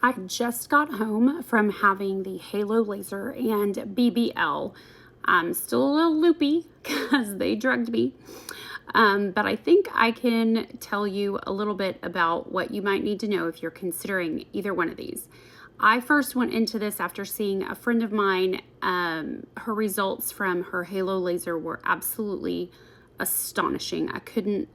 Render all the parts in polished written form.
I just got home from having the Halo Laser and BBL. I'm still a little loopy because they drugged me. But I think I can tell you a little bit about what you might need to know if you're considering either one of these. I first went into this after seeing a friend of mine. Her results from her Halo Laser were absolutely astonishing. I couldn't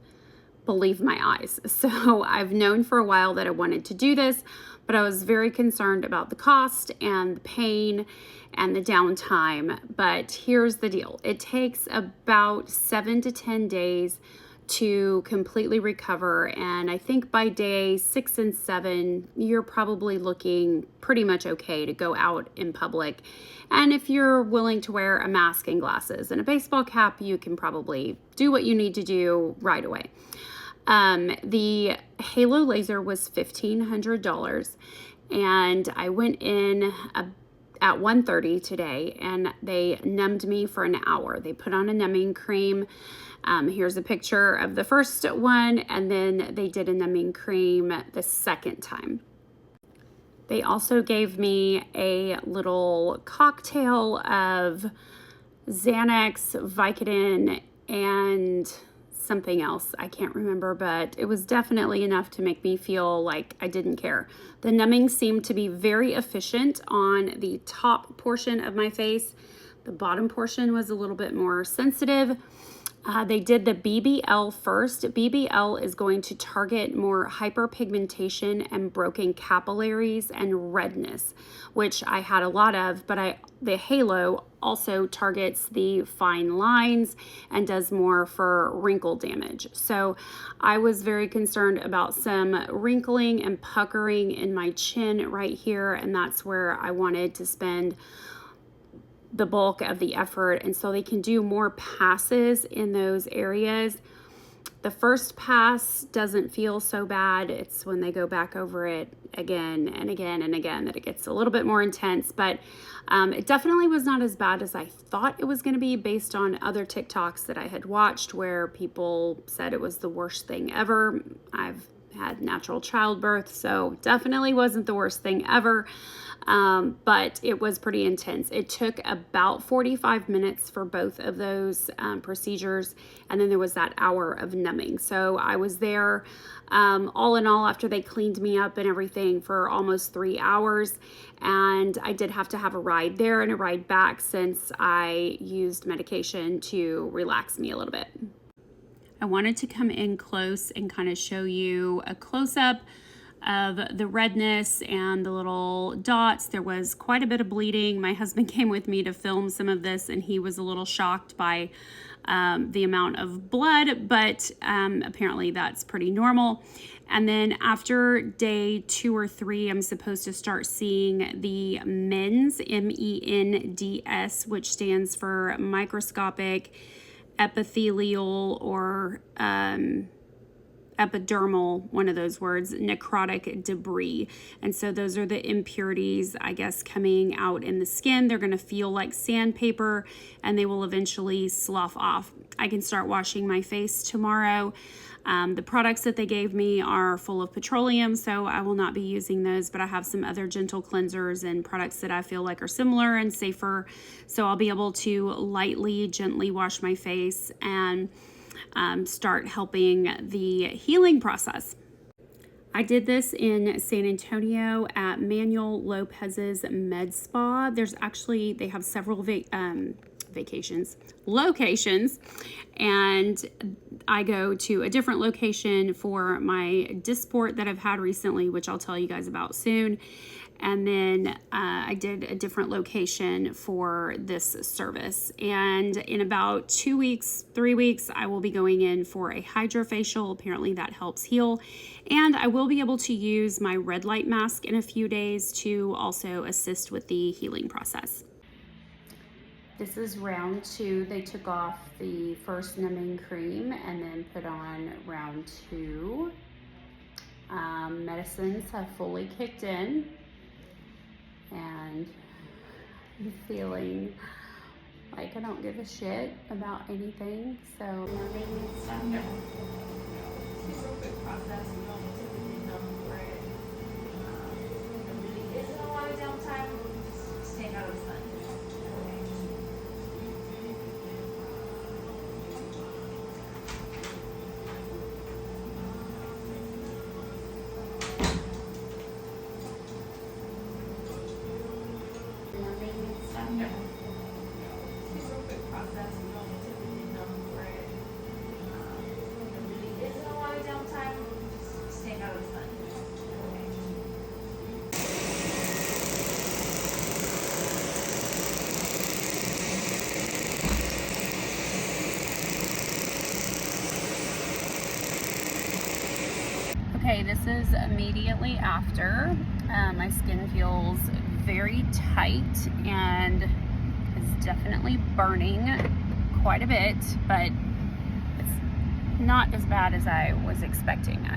believe my eyes. So I've known for a while that I wanted to do this, but I was very concerned about the cost and the pain and the downtime. But here's the deal. It takes about 7 to 10 days to completely recover. And I think by day 6 and 7, you're probably looking pretty much okay to go out in public. And if you're willing to wear a mask and glasses and a baseball cap, you can probably do what you need to do right away. The Halo Laser was $1,500, and I went in at 1:30 today, and they numbed me for an hour. They put on a numbing cream. Here's a picture of the first one, and then they did a numbing cream the second time. They also gave me a little cocktail of Xanax, Vicodin, and something else. I can't remember, but it was definitely enough to make me feel like I didn't care. The numbing seemed to be very efficient on the top portion of my face. The bottom portion was a little bit more sensitive. They did the BBL first. BBL is going to target more hyperpigmentation and broken capillaries and redness, which I had a lot of, but the Halo also targets the fine lines and does more for wrinkle damage. So I was very concerned about some wrinkling and puckering in my chin right here, and that's where I wanted to spend the bulk of the effort, and so they can do more passes in those areas. The first pass doesn't feel so bad. It's when they go back over it again and again and again that it gets a little bit more intense, but it definitely was not as bad as I thought it was going to be based on other TikToks that I had watched where people said it was the worst thing ever. I've had natural childbirth, so definitely wasn't the worst thing ever. But it was pretty intense. It took about 45 minutes for both of those procedures, and then there was that hour of numbing. So I was there all in all, after they cleaned me up and everything, for almost 3 hours, and I did have to have a ride there and a ride back since I used medication to relax me a little bit. I wanted to come in close and kind of show you a close-up of the redness and the little dots. There was quite a bit of bleeding. My husband came with me to film some of this, and he was a little shocked by the amount of blood, but apparently that's pretty normal. And then after day 2 or 3, I'm supposed to start seeing the MENS, MENDS, which stands for microscopic epithelial or epidermal, one of those words, necrotic debris. And so those are the impurities, I guess, coming out in the skin. They're going to feel like sandpaper, and they will eventually slough off. I can start washing my face tomorrow. The products that they gave me are full of petroleum, so I will not be using those, but I have some other gentle cleansers and products that I feel like are similar and safer. So I'll be able to lightly, gently wash my face and start helping the healing process. I did this in San Antonio at Manuel Lopez's Med Spa. They have several locations, and I go to a different location for my Dysport that I've had recently, which I'll tell you guys about soon. And then I did a different location for this service. And in about 2 weeks, 3 weeks, I will be going in for a hydrofacial. Apparently that helps heal. And I will be able to use my red light mask in a few days to also assist with the healing process. This is round 2. They took off the first numbing cream and then put on round 2. Medicines have fully kicked in, and I'm feeling like I don't give a shit about anything. So numbing stuff. It's a quick process. You don't need to be numb for it. immediately after. My skin feels very tight and is definitely burning quite a bit, but it's not as bad as I was expecting.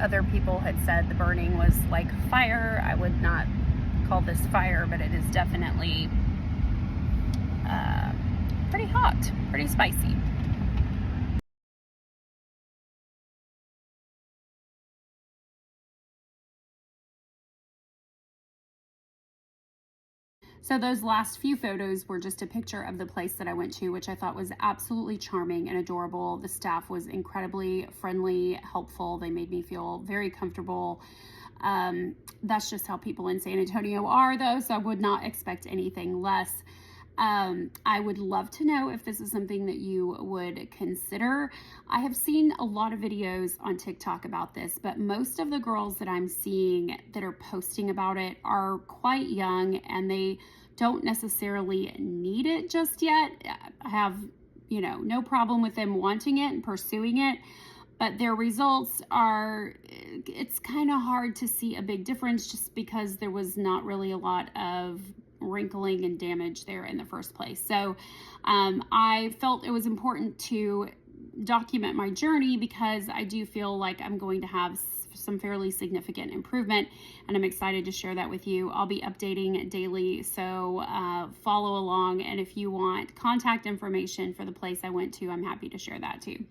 Other people had said the burning was like fire. I would not call this fire, but it is definitely pretty hot, pretty spicy. So those last few photos were just a picture of the place that I went to, which I thought was absolutely charming and adorable. The staff was incredibly friendly, helpful. They made me feel very comfortable. That's just how people in San Antonio are, though, so I would not expect anything less. I would love to know if this is something that you would consider. I have seen a lot of videos on TikTok about this, but most of the girls that I'm seeing that are posting about it are quite young and they don't necessarily need it just yet. I have, no problem with them wanting it and pursuing it, but their results are, it's kind of hard to see a big difference just because there was not really a lot of wrinkling and damage there in the first place. So I felt it was important to document my journey because I do feel like I'm going to have some fairly significant improvement, and I'm excited to share that with you. I'll be updating daily, so follow along, and if you want contact information for the place I went to, I'm happy to share that too.